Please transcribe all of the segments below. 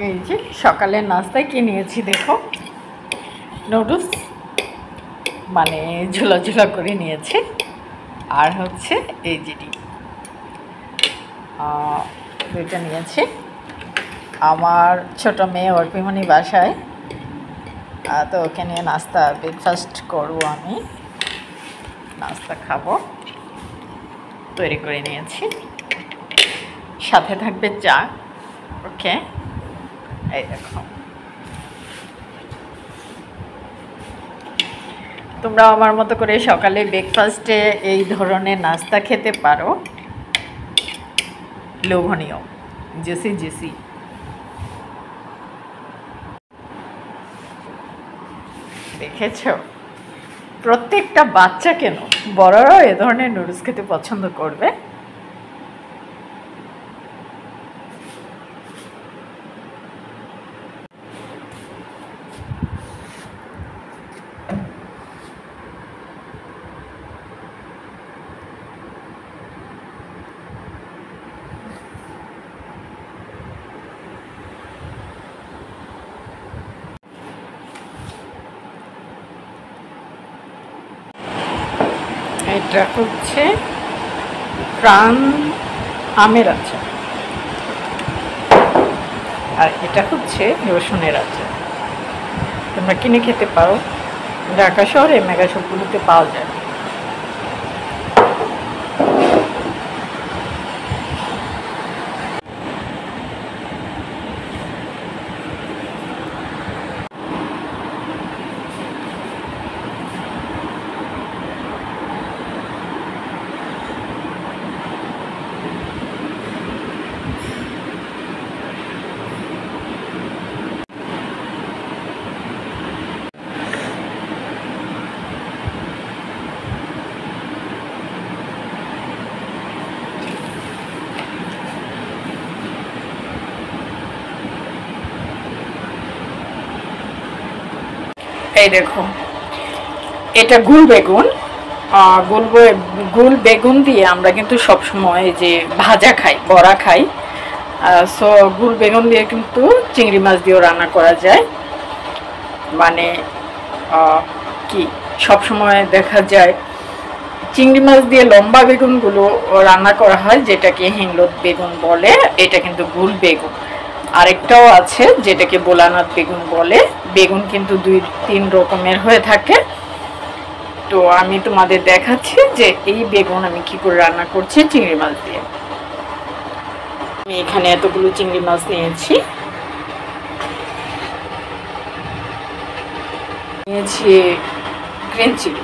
এই যে সকালের নাস্তায় কি নিয়েছি দেখো, নুডলস মানে ঝোলা ঝোলা করে নিয়েছি। আর হচ্ছে এই যে দুইটা নিয়েছি। আমার ছোট মেয়ে অর্পিমণি বাসায়, তো ওকে নিয়ে নাস্তা ব্রেকফাস্ট করবো, আমি নাস্তা খাবো, তৈরি করে নিয়েছি। সাথে থাকবে চা। ওকে, এই দেখো, তোমরা আমার মতো করে সকালে ব্রেকফাস্টে এই ধরনের নাস্তা খেতে পারো, লোভনীয়, জুসি জুসি। দেখেছ, প্রত্যেকটা বাচ্চা কেন বড়রাও এ ধরনের নুডলস খেতে পছন্দ করবে। এটা হচ্ছে প্রাণ আমের আচার, আর এটা হচ্ছে রসুনের আচার। তোমরা কিনে খেতে পারো, ঢাকা শহরে মেগা শপগুলোতে পাওয়া যায়। এই দেখো, এটা গুল বেগুন। গুল বেগুন দিয়ে আমরা কিন্তু সবসময় যে ভাজা খাই, বড়া খাই। সো গুল বেগুন দিয়ে কিন্তু চিংড়ি মাছ দিয়েও রান্না করা যায়। মানে কি সবসময় দেখা যায় চিংড়ি মাছ দিয়ে লম্বা বেগুনগুলো রান্না করা হয়, যেটাকে হিংলোদ বেগুন বলে। এটা কিন্তু গুল বেগুন। আরেকটাও আছে যেটাকে বোলানাথ বেগুন বলে। বেগুন কিন্তু 2-3 রকমের হয়ে থাকে। তো আমি তোমাদের দেখাচ্ছি যে এই বেগুন আমি কি করে রান্না করছি চিংড়ি মাছ দিয়ে। আমি এখানে এতগুলো চিংড়ি মাছ নিয়েছি, গ্রিন চিলি,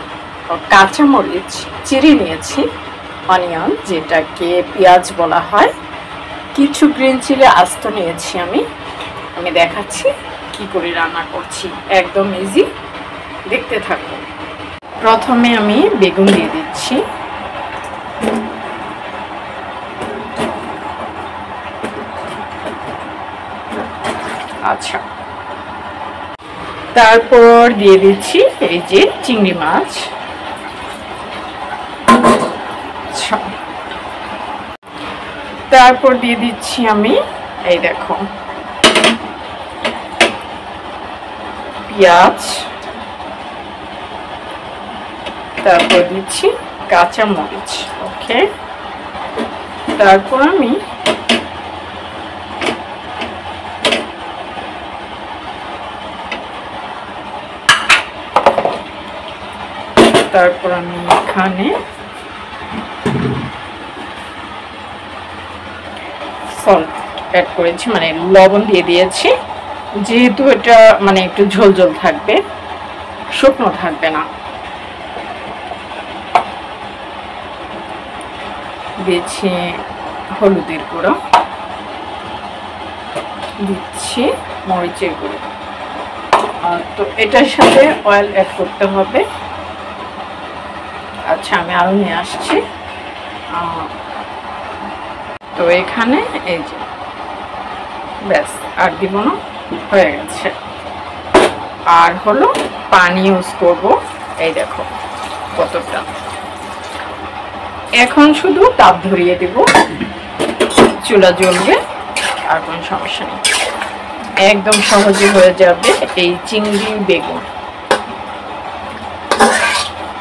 কাঁচামরিচ চিড়ে নিয়েছি, অনিয়ন যেটাকে পেঁয়াজ বলা হয়, কিছু গ্রিন চিলি আস্ত নিয়েছি। আমি দেখাচ্ছি কি করে রান্না করছি, একদম ইজি, দেখতে থাকো। প্রথমে আমি বেগুন দিয়ে দিচ্ছি, আচ্ছা, তারপর দিয়ে দিচ্ছি এই যে চিংড়ি মাছ, তারপর দিয়ে দিচ্ছি আমি এই দেখো পেঁয়াজ, তারপর দিচ্ছি কাঁচা মরিচ। ওকে, তারপর আমি এখানে সল্ট অ্যাড করেছি, মানে লবণ দিয়ে দিয়েছি, যেহেতু এটা মানে একটু ঝোল ঝোল থাকবে, শুকনো থাকবে না। দিচ্ছি হলুদের গুঁড়ো, দিচ্ছি মরিচের গুঁড়ো। তো এটার সাথে অয়েল অ্যাড করতে হবে। আচ্ছা, আমি আরও নিয়ে আসছি। তো এখানে এই যে ব্যাস, আর দিব না, হয়ে গেছে। আর হলো পানি ইউজ করবো, এই দেখো কতটা। এখন শুধু তাপ ধরিয়ে দেব, চুলা জ্বলবে, আর কোনো সমস্যা নেই। একদম সহজে হয়ে যাবে এই চিংড়ি বেগুন।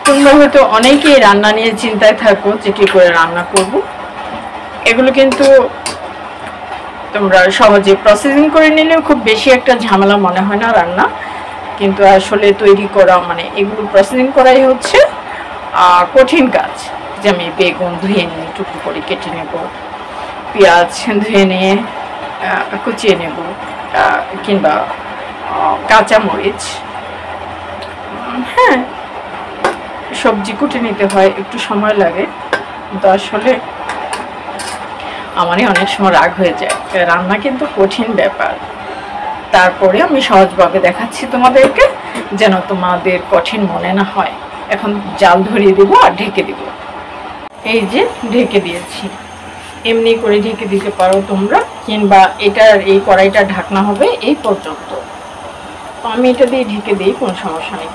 তোমরা হয়তো অনেকেই রান্না নিয়ে চিন্তায় থাকো যে কি করে রান্না করব। এগুলো কিন্তু তোমরা সহজে প্রসেসিং করে নিলেও খুব বেশি একটা ঝামেলা মনে হয় না রান্না, কিন্তু আসলে তৈরি করা মানে এগুলো প্রসেসিং করাই হচ্ছে কঠিন কাজ। যে আমি বেগুন ধুয়ে নিয়ে টুকরো করে কেটে নেব, পেঁয়াজ ধুয়ে নিয়ে কুচিয়ে নেব, কিংবা কাঁচামরিচ, হ্যাঁ সবজি কুটে নিতে হয়, একটু সময় লাগে। কিন্তু আসলে আমারই অনেক সময় রাগ হয়ে যায়। রান্না কিন্তু কঠিন ব্যাপার, তারপরে আমি সহজভাবে দেখাচ্ছি তোমাদেরকে, যেন তোমাদের কঠিন মনে না হয়। এখন জাল ধরিয়ে দেবো আর ঢেকে দেব। এই যে ঢেকে দিয়েছি, এমনি করে ঢেকে দিতে পারো তোমরা, কিংবা এটার এই কড়াইটা ঢাকনা হবে এই পর্যন্ত। আমি এটা দিয়ে ঢেকে দিই, কোনো সমস্যা নেই।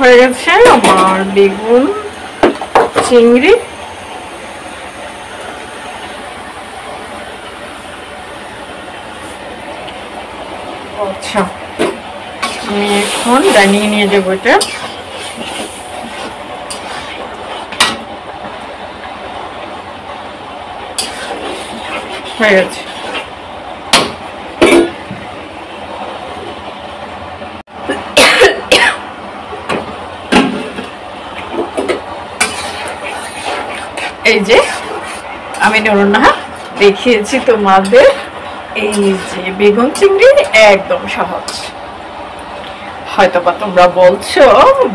হয়ে গেছে আমার বেগুন চিংড়ি। আচ্ছা, আমি এখন ডাইনিং নিয়ে যাবো। এটা হয়ে গেছে। এই যে আমি নরনা দেখিয়েছি তোমাদের, এই যে বেগুন চিংড়ি একদম সহজ। হয়তোবা তোমরা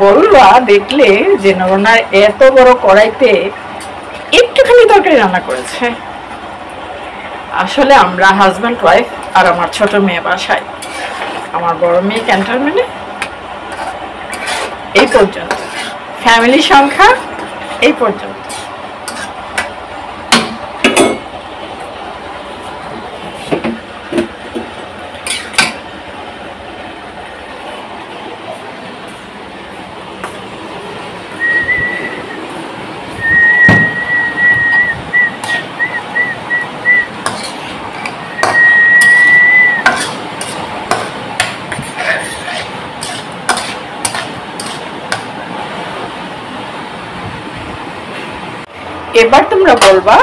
বলবা দেখলে যে নরনার এত বড় কড়াইতে একটুখানি তরকারি রান্না করেছে। আসলে আমরা হাজব্যান্ড ওয়াইফ আর আমার ছোট মেয়ে বাসায়, আমার বড় মেয়ে ক্যান্টনমেন্টে। এই পর্যন্ত ফ্যামিলি সংখ্যা এই পর্যন্ত। এবার তোমরা বলবা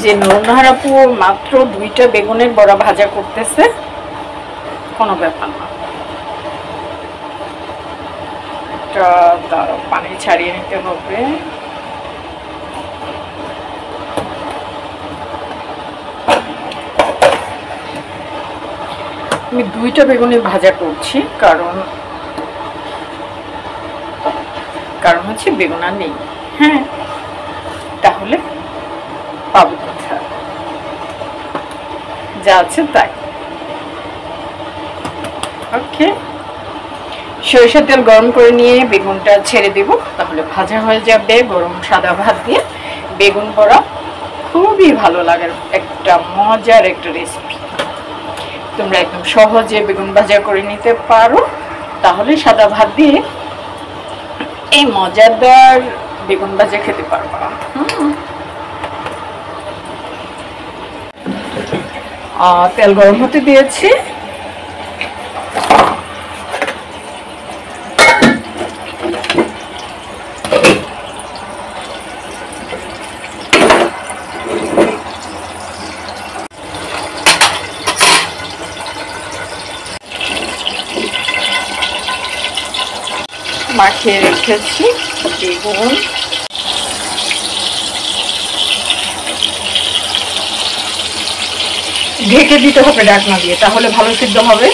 যে নরনাহার আপু মাত্র 2টা বেগুনের বড়া ভাজা করতেছে, কোনো ব্যাপার না। এটা দাঁড়াও, পানি ছাড়িয়ে নিতে হবে। আমি 2টা বেগুনের ভাজা করছি, কারণ হচ্ছে বেগুন আর নেই। হ্যাঁ, তাহলে পাবো কোথায়, যা আছে তাই। ওকে, সরিষার তেল গরম করে নিয়ে বেগুনটা ছেড়ে দেব, তাহলে ভাজা হয়ে যাবে। গরম সাদা ভাত দিয়ে বেগুন বড়া খুবই ভালো লাগার একটা মজার একটা রেসিপি। তোমরা একদম সহজে বেগুন ভাজা করে নিতে পারো, তাহলে সাদা ভাত দিয়ে এই মজাদার বেগুন ভাজা খেতে পারবা। তেল গরম হতে দিয়েছি। মাখিয়ে রেখেছি বেগুন, ঢেকে দিতে হবে ঢাকনা দিয়ে, তাহলে ভালো সিদ্ধ হবে।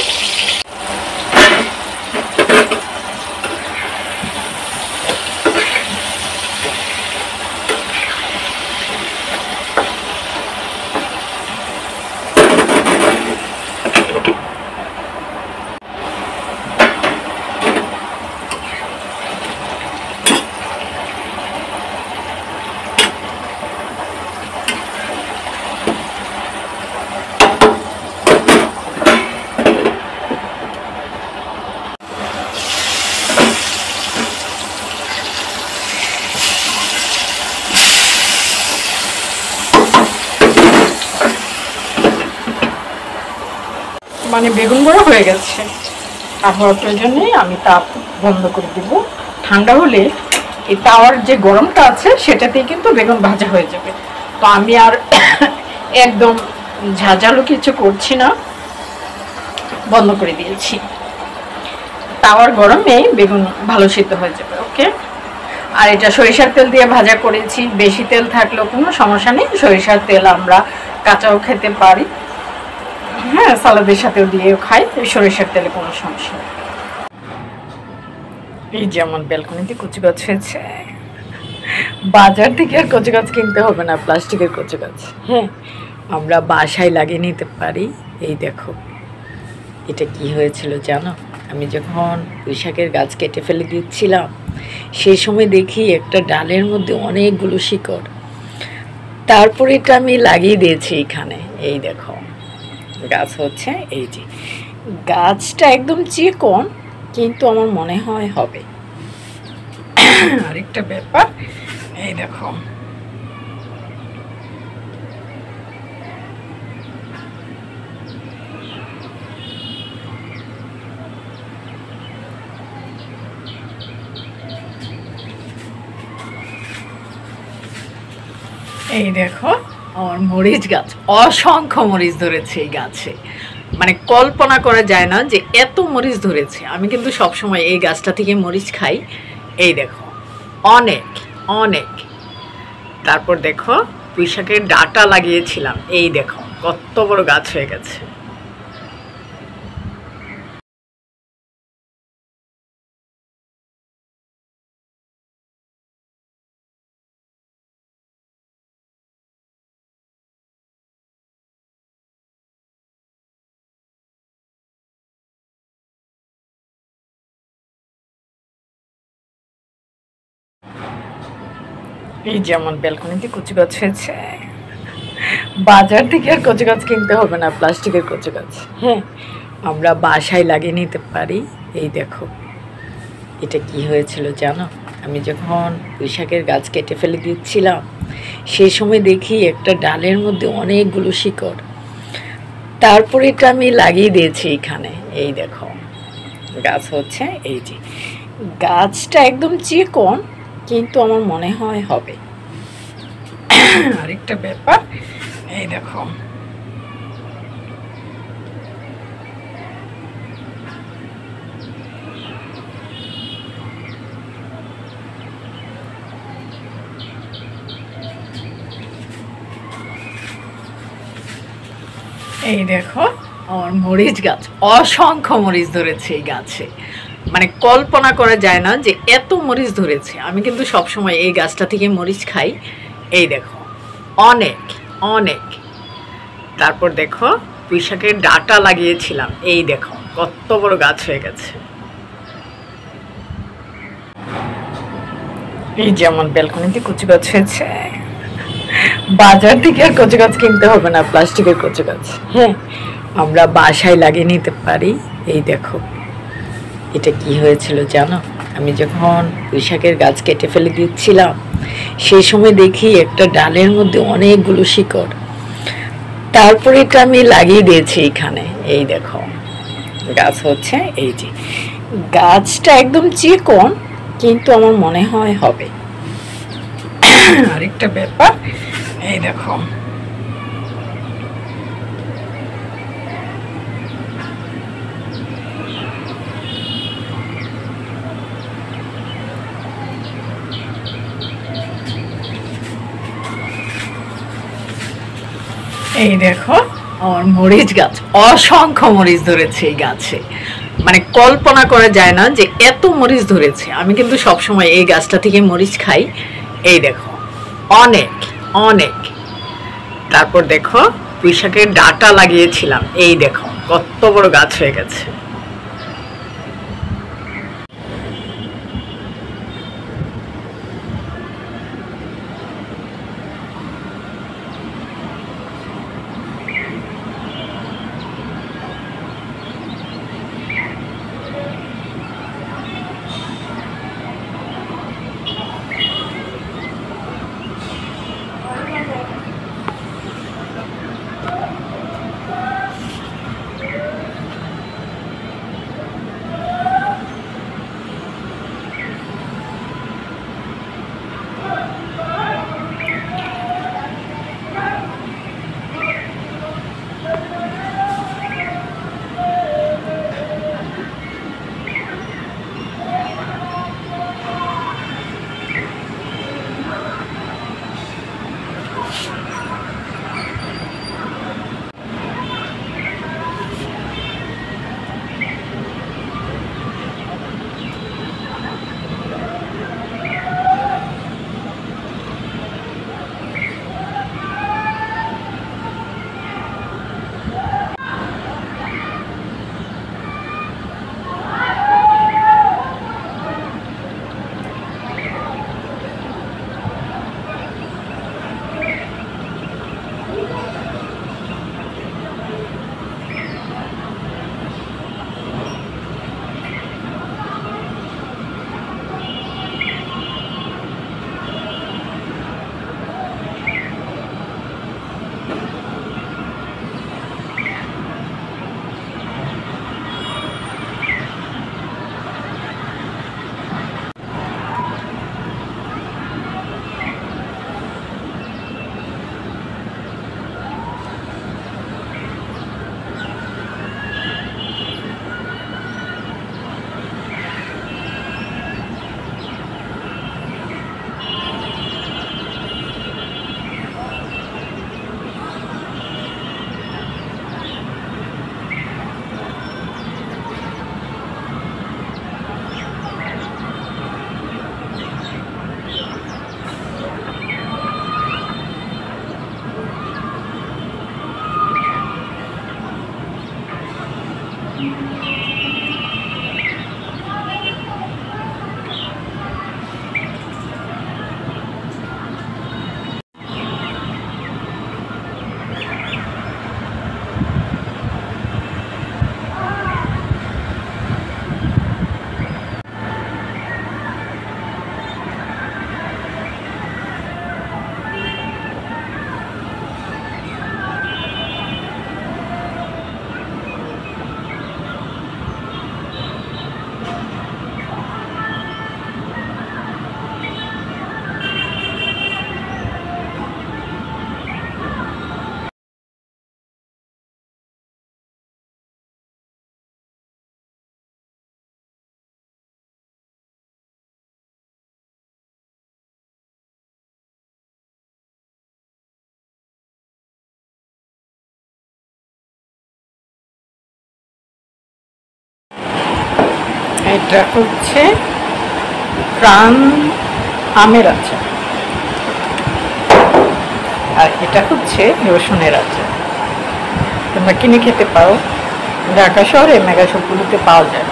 মানে বেগুন বড়া হয়ে গেছে, আর হওয়ার প্রয়োজন নেই। আমি তাপ বন্ধ করে দিব। ঠান্ডা হলে এই তাওয়ার যে গরমটা আছে সেটাতেই কিন্তু বেগুন ভাজা হয়ে যাবে। তো আমি আর একদম ঝাঁঝালো কিছু করছি না, বন্ধ করে দিয়েছি। তাওয়ার গরমে বেগুন ভালো সিদ্ধ হয়ে যাবে। ওকে। আর এটা সরিষার তেল দিয়ে ভাজা করেছি, বেশি তেল থাকলেও কোনো সমস্যা নেই। সরিষার তেল আমরা কাঁচাও খেতে পারি, হ্যাঁ, সালাদের সাথেও দিয়েও খাই। সরিষার তেলে কোনো সমস্যা নেই। এই যেমন ব্যালকনিতে কচু গাছ হয়েছে, বাজার থেকে আর কচু গাছ কিনতে হবে না, প্লাস্টিকের কচু গাছ, হ্যাঁ, আমরা বাসায় লাগিয়ে নিতে পারি। এই দেখো, এটা কি হয়েছিল জানো? আমি যখন পুঁইশাকের গাছ কেটে ফেলে দিচ্ছিলাম, সেই সময় দেখি একটা ডালের মধ্যে অনেকগুলো শিকড়। তারপরে এটা আমি লাগিয়ে দিয়েছি এখানে। এই দেখো গাছ হচ্ছে। এই যে গাছটা একদম চিকন, কিন্তু আমার মনে হয় হবে। আরেকটা ব্যাপার, এই দেখো এই দেখো আমার মরিচ গাছ, অসংখ্য মরিচ ধরেছে এই গাছে। মানে কল্পনা করা যায় না যে এত মরিচ ধরেছে। আমি কিন্তু সবসময় এই গাছটা থেকে মরিচ খাই। এই দেখো অনেক অনেক। তারপর দেখো পুঁইশাকের ডাঁটা লাগিয়েছিলাম, এই দেখো কত বড় গাছ হয়ে গেছে। এই যেমন ব্যালকনিতে কচু গাছ হয়েছে, বাজার থেকে আর কচু গাছ কিনতে হবে না, প্লাস্টিকের কচু গাছ, হ্যাঁ, আমরা বাসায় লাগিয়ে নিতে পারি। এই দেখো, এটা কি হয়েছিল জানো? আমি যখন পুঁইশাকের গাছ কেটে ফেলে দিচ্ছিলাম, সেই সময় দেখি একটা ডালের মধ্যে অনেকগুলো শিকড়। তারপরে এটা আমি লাগিয়ে দিয়েছি এখানে। এই দেখো গাছ হচ্ছে। এই যে গাছটা একদম চিকন, কিন্তু আমার মনে হয় হবে। আরেকটা ব্যাপার, এই দেখো এই দেখো আমার মরিচ গাছ, অসংখ্য মরিচ ধরেছে এই গাছে। মানে কল্পনা করা যায় না যে এত মরিচ ধরেছে। আমি কিন্তু সবসময় এই গাছটা থেকে মরিচ খাই। এই দেখো অনেক অনেক। তারপর দেখো পুঁইশাকের ডাঁটা লাগিয়েছিলাম, এই দেখো কত বড় গাছ হয়ে গেছে। এই যেমন ব্যালকনিতে কচু গাছ হয়েছে, বাজার থেকে আর কচু গাছ কিনতে হবে না, প্লাস্টিকের কচু গাছ, হ্যাঁ, আমরা বাসায় লাগিয়ে নিতে পারি। এই দেখো, এটা কি হয়েছিল জানো, আমি যখন পুঁইশাকের গাছ কেটে ফেলে দিচ্ছিলাম সেই সময় দেখি একটা ডালের মধ্যে অনেকগুলো শিকড়, তারপরে এটা আমি লাগিয়ে দিয়েছি এখানে। এই দেখো গাছ হচ্ছে, এই যে গাছটা একদম চিকন, কিন্তু আমার মনে হয় হবে। আরেকটা ব্যাপার, এই দেখো এই দেখো আমার মরিচ গাছ, অসংখ্য মরিচ ধরেছে এই গাছে, মানে কল্পনা করা যায় না যে এত মরিচ ধরেছে। আমি কিন্তু সবসময় এই গাছটা থেকে মরিচ খাই। এই দেখো অনেক অনেক। তারপর দেখো পুঁইশাকের ডাঁটা লাগিয়েছিলাম, এই দেখো কত বড় গাছ হয়ে গেছে। এটা হচ্ছে প্রাণ আমের আচার, আর এটা হচ্ছে রসুনের আচার। তোমরা কিনে খেতে পারো, ঢাকা শহরে মেগা শপগুলোতে পাওয়া যায়।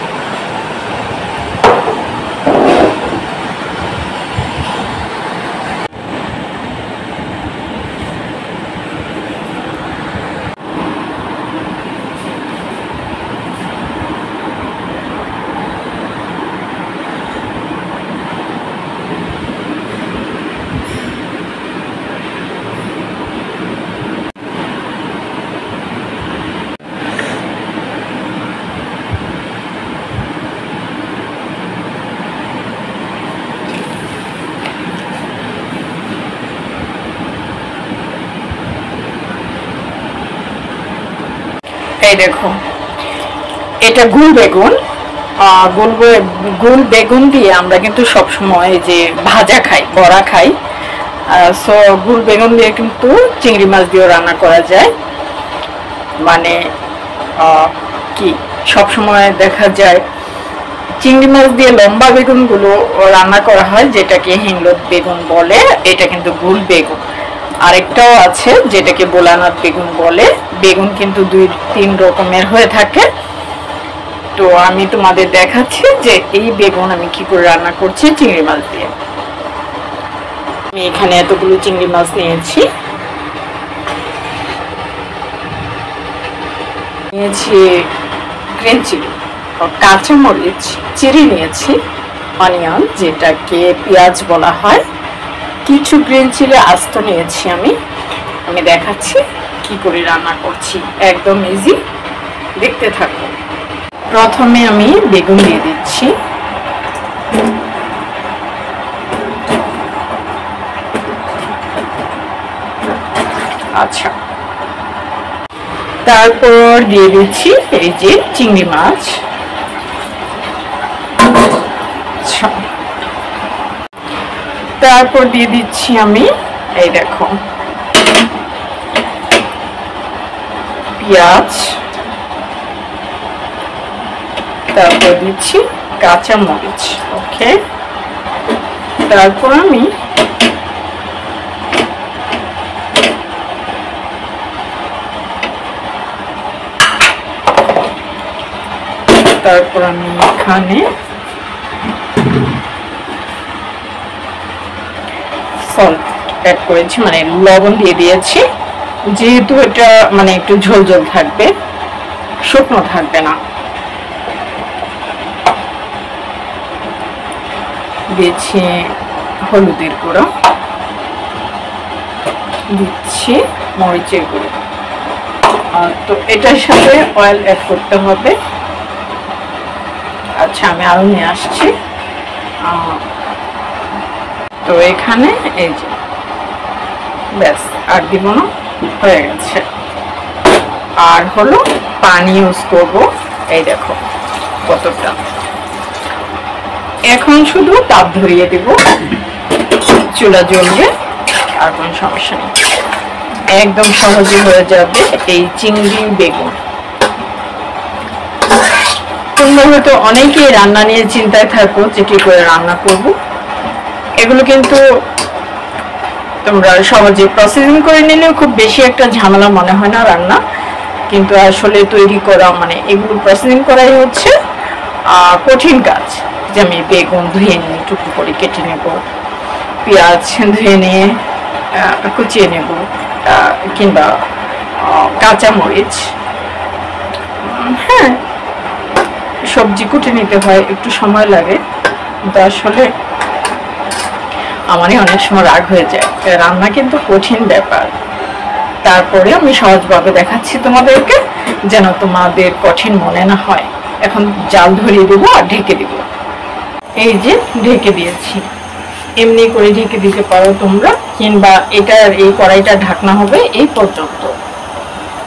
এই দেখো, এটা গুল বেগুন। গুল বেগুন দিয়ে আমরা কিন্তু সবসময় যে ভাজা খাই, বড়া খাই। সো গুল বেগুন দিয়ে কিন্তু চিংড়ি মাছ দিয়েও রান্না করা যায়। মানে কি সবসময় দেখা যায় চিংড়ি মাছ দিয়ে লম্বা বেগুনগুলো রান্না করা হয়, যেটাকে হিংলত বেগুন বলে। এটা কিন্তু গুল বেগুন। আরেকটাও আছে যেটাকে বোলানাথ বেগুন বলে। বেগুন কিন্তু 2-3 রকমের হয়ে থাকে। তো আমি তোমাদের দেখাচ্ছি যে এই বেগুন আমি কি করে রান্না করছি চিংড়ি মাছ দিয়ে। আমি এখানে এতগুলো চিংড়ি মাছ নিয়েছি। গ্রিন চিলি, কাঁচামরিচ চিড়ি নিয়েছি, অনিয়ন যেটাকে পেঁয়াজ বলা হয়, কিছু গ্রিন চিলি আস্ত নিয়েছি। আমি দেখাচ্ছি কি করে রান্না করছি, একদম ইজি, দেখতে থাকো। প্রথমে আমি বেগুন দিয়ে দিচ্ছি। আচ্ছা, তারপর দিয়ে দিচ্ছি এই যে চিংড়ি মাছ। তারপর দিয়ে দিচ্ছি আমি এই দেখো পেঁয়াজ, তারপর দিচ্ছি কাঁচা মরিচ। ওকে, তারপর আমি এখানে সল্ট অ্যাড করেছি, মানে লবণ দিয়ে দিয়েছি, যেহেতু এটা মানে একটু ঝোল ঝোল থাকবে, শুকনো থাকবে না। দিচ্ছি হলুদের গুঁড়ো, দিচ্ছি মরিচের গুঁড়ো। তো এটার সাথে অয়েল অ্যাড করতে হবে। আচ্ছা, আমি আরো নিয়ে আসছি। তো এখানে এই যে ব্যাস, আর দিব না, হয়ে গেছে। আর হলো পানি ইউজ করব, এই দেখো কতটা। এখন শুধু তাপ ধরিয়ে দেব, চুলা জ্বলবে, আর কোনো সমস্যা নেই, একদম সহজে হয়ে যাবে এই চিংড়ি বেগুন। তোমরা হয়তো অনেকেই রান্না নিয়ে চিন্তায় থাকো যে কি করে রান্না করব। এগুলো কিন্তু তোমরা সহজে প্রসেসিং করে নিলেও খুব বেশি একটা ঝামেলা মনে হয় না রান্না, কিন্তু আসলে তৈরি করা মানে এগুলো প্রসেসিং করাই হচ্ছে কঠিন কাজ। যে আমি বেগুন ধুয়ে নিয়ে টুকরো করে কেটে নেব, পেঁয়াজ ধুয়ে নিয়ে কুচিয়ে নেব, কিংবা কাঁচামরিচ, হ্যাঁ সবজি কুটে নিতে হয়, একটু সময় লাগে। কিন্তু আসলে আমারই অনেক সময় রাগ হয়ে যায়। রান্না কিন্তু কঠিন ব্যাপার, তারপরে আমি সহজভাবে দেখাচ্ছি তোমাদেরকে, যেন তোমাদের কঠিন মনে না হয়। এখন জাল ধরিয়ে দেবো আর ঢেকে দেবো। এই যে ঢেকে দিয়েছি, এমনি করে ঢেকে দিতে পারো তোমরা, কিংবা এটার এই কড়াইটা ঢাকনা হবে এই পর্যন্ত।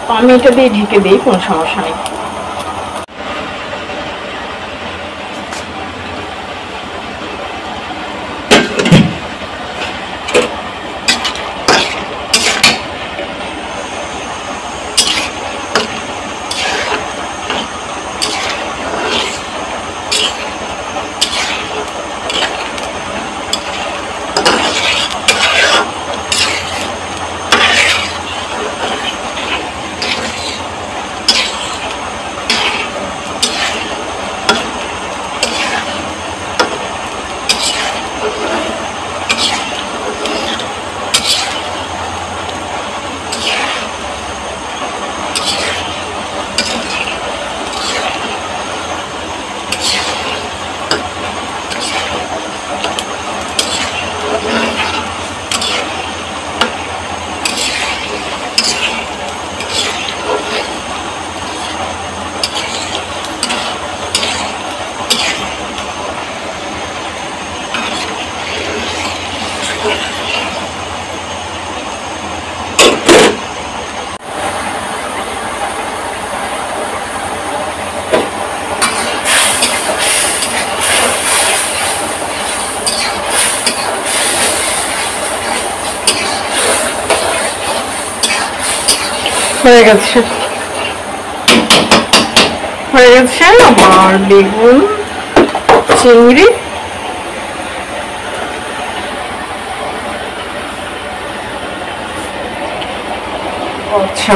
তো আমি এটা দিয়ে ঢেকে দিই, কোনো সমস্যা নেই। হয়ে গেছে আমার বেগুন চিংড়ি। আচ্ছা,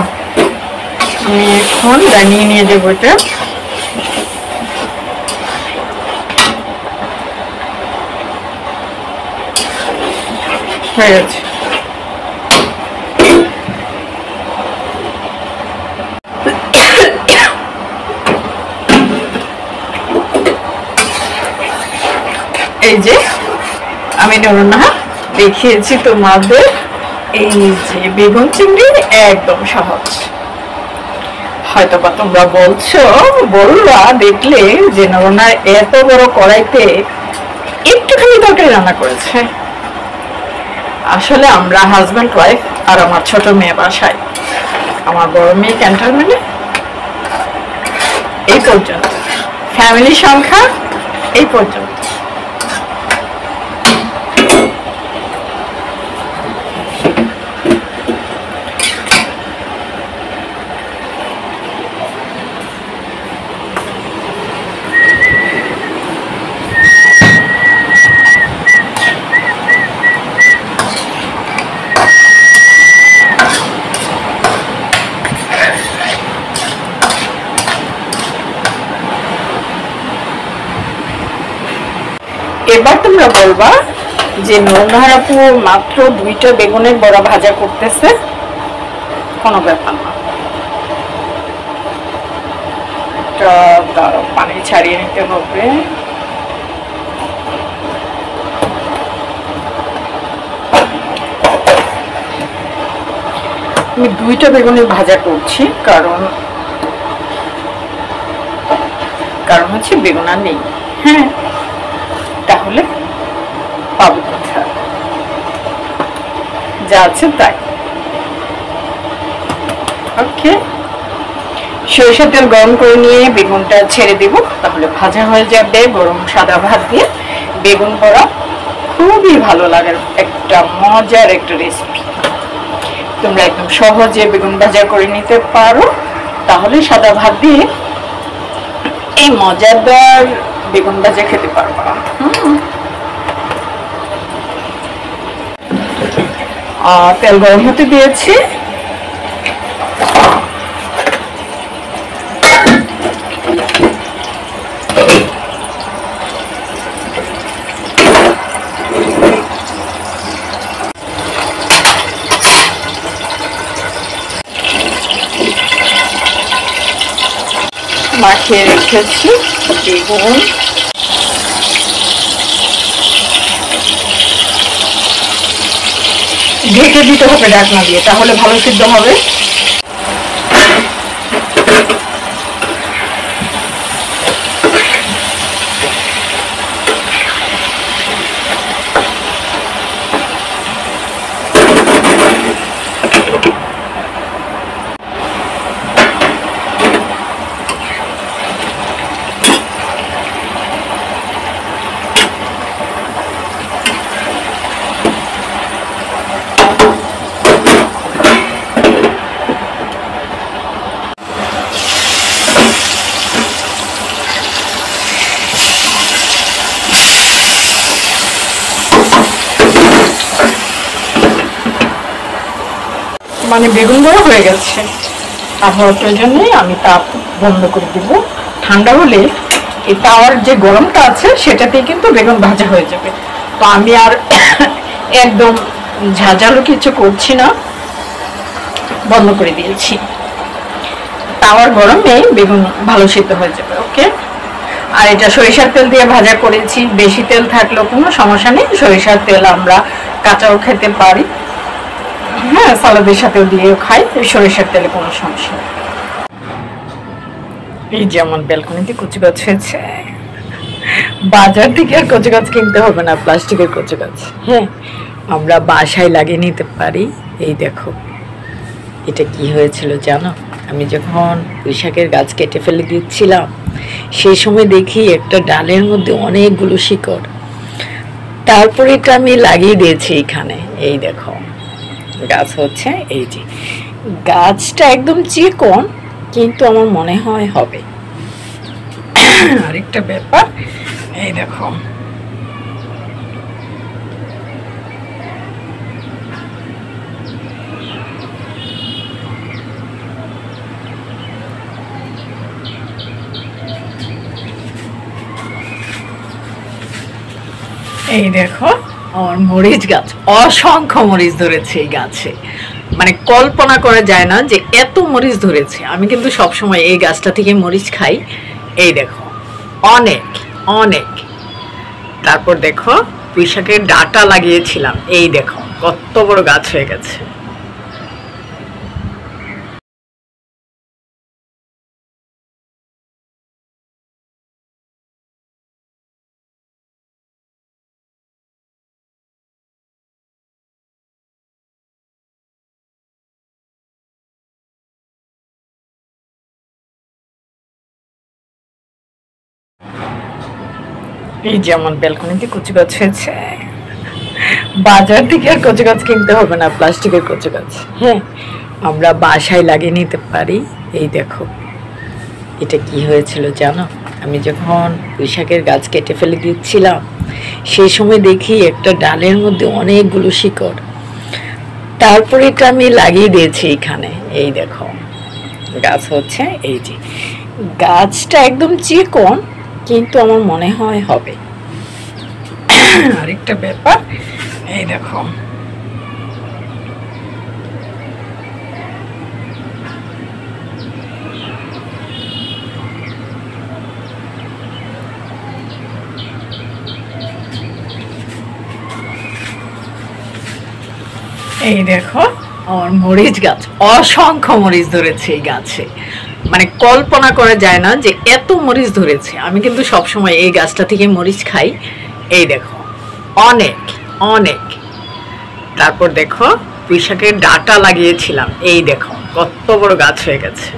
আমি এখন বানিয়ে নিয়ে দেবো এটা। হয়ে গেছে। এই যে আমি নরনা দেখিয়েছি তোমাদের, এই যে বেগুন চিংড়ি একদম সহজ। হয়তোবা তোমরা বলবা দেখলে যে নরনার এত বড় কড়াইতে একটুখানি তরকারি রান্না করেছে। আসলে আমরা হাজব্যান্ড ওয়াইফ আর আমার ছোট মেয়ে বাসায়, আমার বড় মেয়ে ক্যান্টনমেন্টে। এই পর্যন্ত ফ্যামিলি সংখ্যা এই পর্যন্ত। এবার তোমরা বলবা যে নরনার আপু মাত্র 2টা বেগুনের বড়া ভাজা করতেছে, কোনো ব্যাপার না। দাঁড়াও, পানি ছাড়িয়ে নিতে হবে। আমি 2টা বেগুনের ভাজা করছি কারণ হচ্ছে বেগুন আর নেই। হ্যাঁ, তাহলে পাবো কথা, যা আছে তাই। ওকে, সরিষার তেল গরম করে নিয়ে বেগুনটা ছেড়ে দিব, তাহলে ভাজা হয়ে যাবে। গরম সাদা ভাত দিয়ে বেগুন পোড়া খুবই ভালো লাগার একটা মজার একটা রেসিপি। তোমরা একদম সহজে বেগুন ভাজা করে নিতে পারো, তাহলে সাদা ভাত দিয়ে এই মজাদার বেগুন ভাজা খেতে পারবা। তেল গরম হতে দিয়েছি। মাখিয়ে রেখেছি বেগুন। ঢেকে দিতে হবে ঢাকনা দিয়ে, তাহলে ভালো সিদ্ধ হবে। মানে বেগুন বড়া হয়ে গেছে, আর হওয়ার প্রয়োজনে আমি তাপ বন্ধ করে দিব। ঠান্ডা হলে এই তাওয়ার যে গরমটা আছে সেটাতেই কিন্তু বেগুন ভাজা হয়ে যাবে। তো আমি আর একদম ঝাঁঝালো কিছু করছি না, বন্ধ করে দিয়েছি। তাওয়ার গরমে বেগুন ভালো সিদ্ধ হয়ে যাবে। ওকে, আর এটা সরিষার তেল দিয়ে ভাজা করেছি, বেশি তেল থাকলেও কোনো সমস্যা নেই। সরিষার তেল আমরা কাঁচাও খেতে পারি, হ্যাঁ, সালাদের সাথেও দিয়েও খাই। সরিষার তেলে কোনো সমস্যা নেই। এই যে আমার ব্যালকনিতে কচু গাছ হয়েছে, বাজার থেকে আর কচু গাছ কিনতে হবে না, প্লাস্টিকের কচু গাছ। হ্যাঁ, আমরা বাসায় লাগিয়ে নিতে পারি। এই দেখো, এটা কি হয়েছিল জানো? আমি যখন পুঁইশাকের গাছ কেটে ফেলে দিচ্ছিলাম, সেই সময় দেখি একটা ডালের মধ্যে অনেকগুলো শিকড়। তারপরে এটা আমি লাগিয়ে দিয়েছি এখানে। এই দেখো গাছ হচ্ছে। এই যে গাছটা একদম চিকন, কিন্তু আমার মনে হয় হবে। আরেকটা ব্যাপার, এই দেখো এই দেখো আমার মরিচ গাছ, অসংখ্য মরিচ ধরেছে এই গাছে। মানে কল্পনা করা যায় না যে এত মরিচ ধরেছে। আমি কিন্তু সবসময় এই গাছটা থেকে মরিচ খাই। এই দেখো অনেক অনেক। তারপর দেখো পুঁইশাকের ডাঁটা লাগিয়েছিলাম, এই দেখো কত বড় গাছ হয়ে গেছে। এই যে আমার ব্যালকনিতে কচু গাছ হয়েছে। বাজার থেকে আর কচু গাছ কিনতে হবে না, প্লাস্টিকের কচু গাছ। হ্যাঁ, আমরা বাসায় লাগিয়ে নিতে পারি। এই দেখো এটা কি হয়েছিল জানো? আমি যখন পুঁইশাকের গাছ কেটে ফেলে দিচ্ছিলাম, সেই সময় দেখি একটা ডালের মধ্যে অনেকগুলো শিকড়। তারপরে এটা আমি লাগিয়ে দিয়েছি এখানে। এই দেখো গাছ হচ্ছে। এই যে গাছটা একদম চিকন, কিন্তু আমার মনে হয় হবে। আরেকটা ব্যাপার, এই দেখো এই দেখো আমার মরিচ গাছ, অসংখ্য মরিচ ধরেছে এই গাছে। মানে কল্পনা করা যায় না যে এত মরিচ ধরেছে। আমি কিন্তু সবসময় এই গাছটা থেকে মরিচ খাই। এই দেখো অনেক অনেক। তারপর দেখো পুঁইশাকের ডাঁটা লাগিয়েছিলাম, এই দেখো কত বড় গাছ হয়ে গেছে।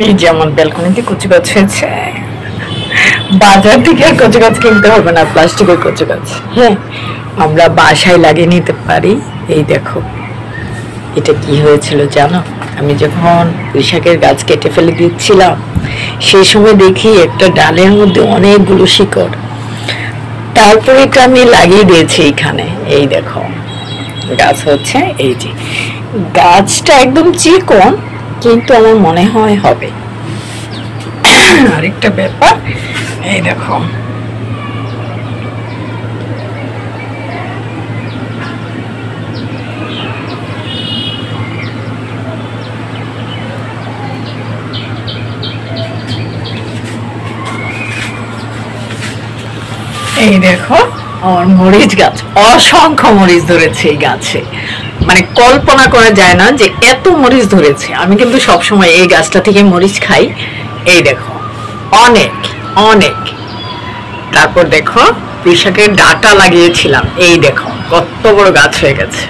এই যে আমার ব্যালকনিতে কচু গাছ হয়েছে। বাজার থেকে আর কচু গাছ কিনতে হবে না, প্লাস্টিকের কচু গাছ। হ্যাঁ, আমরা বাসায় লাগিয়ে নিতে পারি। এই দেখো এটা কি হয়েছিল জানো? আমি যখন পুঁইশাকের গাছ কেটে ফেলে দিচ্ছিলাম, সেই সময় দেখি একটা ডালের মধ্যে অনেকগুলো শিকড়। তারপরে এটা আমি লাগিয়ে দিয়েছি এখানে। এই দেখো গাছ হচ্ছে। এই যে গাছটা একদম চিকন, কিন্তু আমার মনে হয় হবে। আরেকটা ব্যাপার, এই দেখো এই দেখো আমার মরিচ গাছ, অসংখ্য মরিচ ধরেছে এই গাছে। মানে কল্পনা করা যায় না যে এত মরিচ ধরেছে। আমি কিন্তু সবসময় এই গাছটা থেকে মরিচ খাই। এই দেখো অনেক অনেক। তারপর দেখো পুঁইশাকের ডাঁটা লাগিয়েছিলাম, এই দেখো কত বড় গাছ হয়ে গেছে।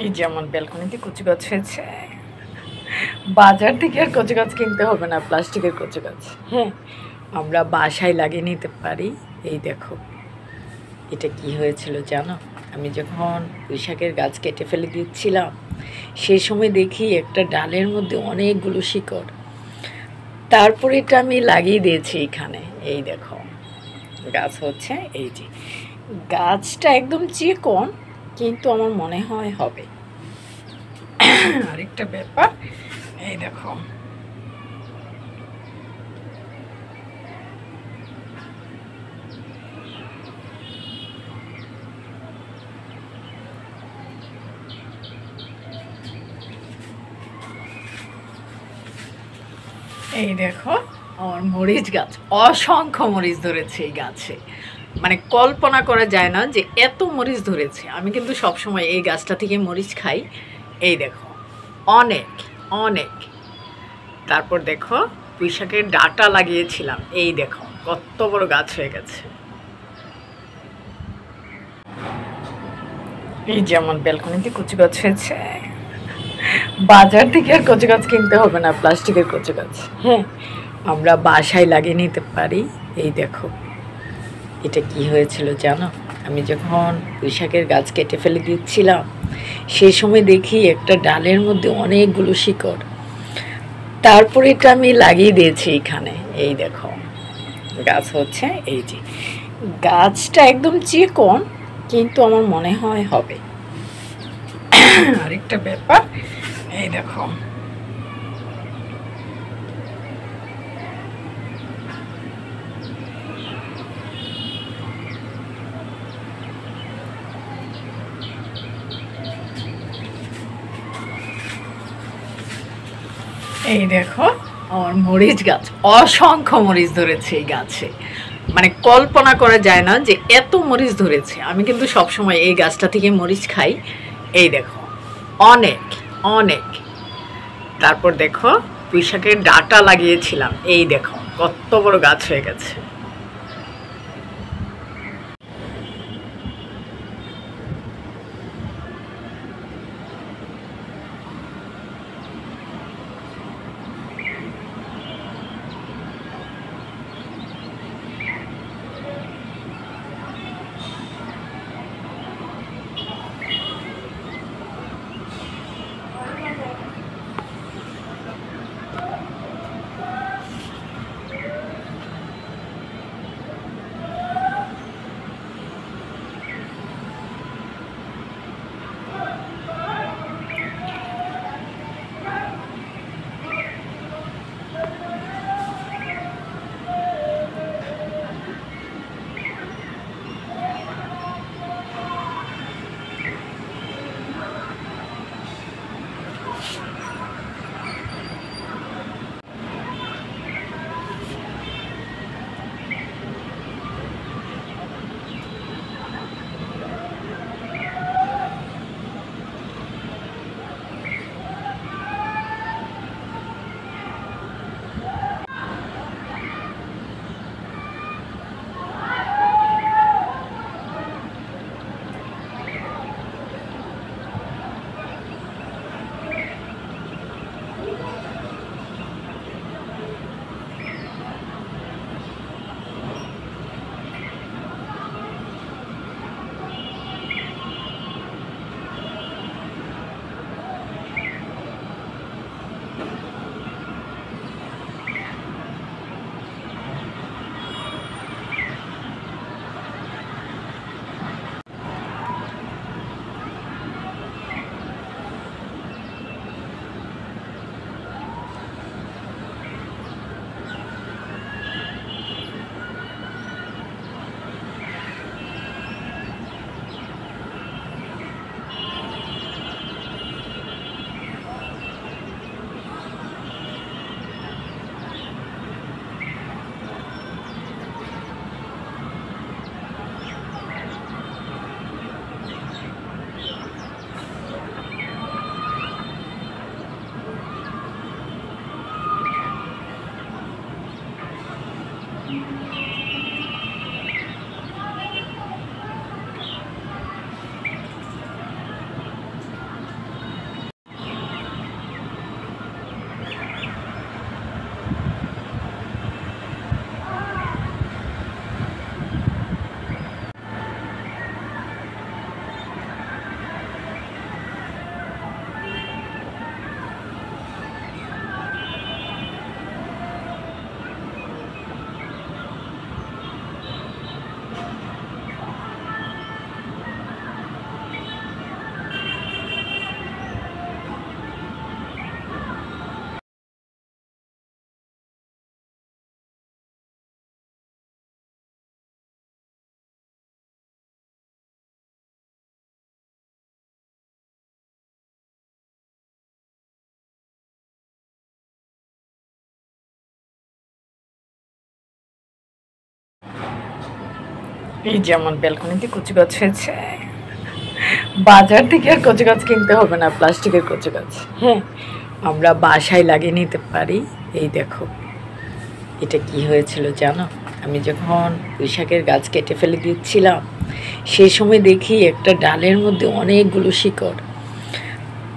এই যে আমার ব্যালকনিতে কচু গাছ হয়েছে। বাজার থেকে আর কচু গাছ কিনতে হবে না, প্লাস্টিকের কচু গাছ। হ্যাঁ, আমরা বাসায় লাগিয়ে নিতে পারি। এই দেখো, এটা কি হয়েছিল জানো? আমি যখন পুঁইশাকের গাছ কেটে ফেলে দিচ্ছিলাম, সেই সময় দেখি একটা ডালের মধ্যে অনেকগুলো শিকড়। তারপরে এটা আমি লাগিয়ে দিয়েছি এখানে। এই দেখো, গাছ হচ্ছে। এই যে গাছটা একদম চিকন, কিন্তু আমার মনে হয় হবে। আরেকটা ব্যাপার, এই দেখো, এই দেখো আমার মরিচ গাছ, অসংখ্য মরিচ ধরেছে এই গাছে। মানে কল্পনা করা যায় না যে এত মরিচ ধরেছে। আমি কিন্তু সবসময় এই গাছটা থেকে মরিচ খাই। এই দেখো, অনেক অনেক। তারপর দেখো, পুঁইশাকের ডাঁটা লাগিয়েছিলাম। এই দেখো কত বড় গাছ হয়ে গেছে। এই যে আমার ব্যালকনিতে কচু গাছ হয়েছে। বাজার থেকে আর কচু গাছ কিনতে হবে না, প্লাস্টিকের কচু গাছ। হ্যাঁ, আমরা বাসায় লাগিয়ে নিতে পারি। এই দেখো, এটা কি হয়েছিল জানো? আমি যখন পুঁইশাকের গাছ কেটে ফেলে দিচ্ছিলাম, সেই সময় দেখি একটা ডালের মধ্যে অনেকগুলো শিকড়। তারপরে এটা আমি লাগিয়ে দিয়েছি এখানে। এই দেখো, গাছ হচ্ছে। এই যে গাছটা একদম চিকন, কিন্তু আমার মনে হয় হবে। আরেকটা ব্যাপার, এই দেখো, এই দেখো আমার মরিচ গাছ, অসংখ্য মরিচ ধরেছে এই গাছে। মানে কল্পনা করা যায় না যে এত মরিচ ধরেছে। আমি কিন্তু সবসময় এই গাছটা থেকে মরিচ খাই। এই দেখো, অনেক অনেক। তারপর দেখো, পুঁইশাকের ডাঁটা লাগিয়েছিলাম। এই দেখো কত বড় গাছ হয়ে গেছে। এই যেমন ব্যালকনিতে কচু গাছ হয়েছে, বাজার থেকে আর কচু গাছ কিনতে হবে না, প্লাস্টিকের কচু গাছ। হ্যাঁ, আমরা বাসায় লাগিয়ে নিতে পারি। এই দেখো, এটা কি হয়েছিল জানো? আমি যখন পুঁইশাকের গাছ কেটে ফেলে দিচ্ছিলাম, সেই সময় দেখি একটা ডালের মধ্যে অনেকগুলো শিকড়।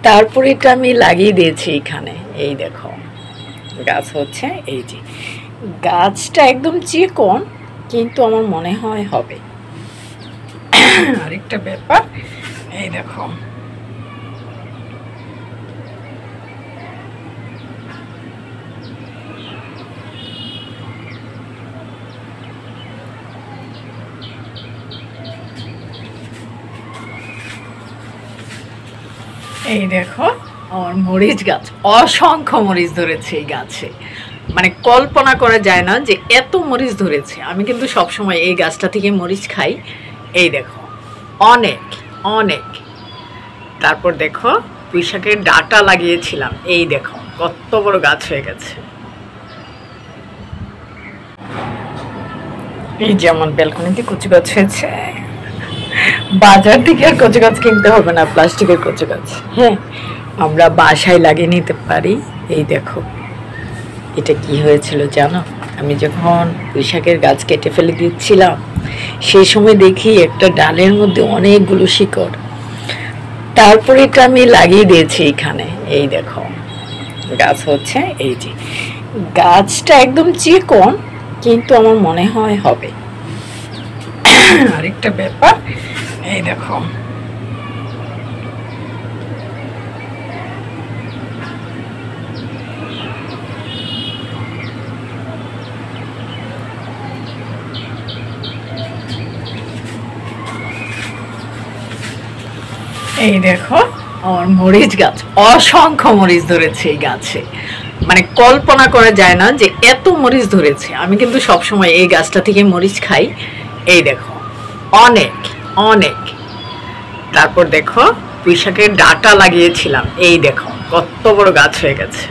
তারপরে এটা আমি লাগিয়ে দিয়েছি এখানে। এই দেখো গাছ হচ্ছে। এই যে গাছটা একদম চিকন, কিন্তু আমার মনে হয় হবে। আরেকটা ব্যাপার, এই দেখো এই দেখো আমার মরিচ গাছ, অসংখ্য মরিচ ধরেছে এই গাছে। মানে কল্পনা করা যায় না যে এত মরিচ ধরেছে। আমি কিন্তু সবসময় এই গাছটা থেকে মরিচ খাই। এই দেখো অনেক অনেক। তারপর দেখো পুঁইশাকের ডাঁটা লাগিয়েছিলাম, এই দেখো কত বড় গাছ হয়ে গেছে। এই যেমন ব্যালকনিতে কচু গাছ হয়েছে, বাজার থেকে আর কচু গাছ কিনতে হবে না, প্লাস্টিকের কচু গাছ। হ্যাঁ, আমরা বাসায় লাগিয়ে নিতে পারি। এই দেখো, এটা কি হয়েছিল জানো? আমি যখন পুঁইশাকের গাছ কেটে ফেলে দিচ্ছিলাম, সেই সময় দেখি একটা ডালের মধ্যে অনেকগুলো শিকড়। তারপরে এটা আমি লাগিয়ে দিয়েছি এখানে। এই দেখো গাছ হচ্ছে। এই যে গাছটা একদম চিকন, কিন্তু আমার মনে হয় হবে। আরেকটা ব্যাপার, এই দেখো এই দেখো আমার মরিচ গাছ, অসংখ্য মরিচ ধরেছে এই গাছে। মানে কল্পনা করা যায় না যে এত মরিচ ধরেছে। আমি কিন্তু সবসময় এই গাছটা থেকে মরিচ খাই। এই দেখো অনেক অনেক। তারপর দেখো পুঁইশাকের ডাঁটা লাগিয়েছিলাম, এই দেখো কত বড় গাছ হয়ে গেছে।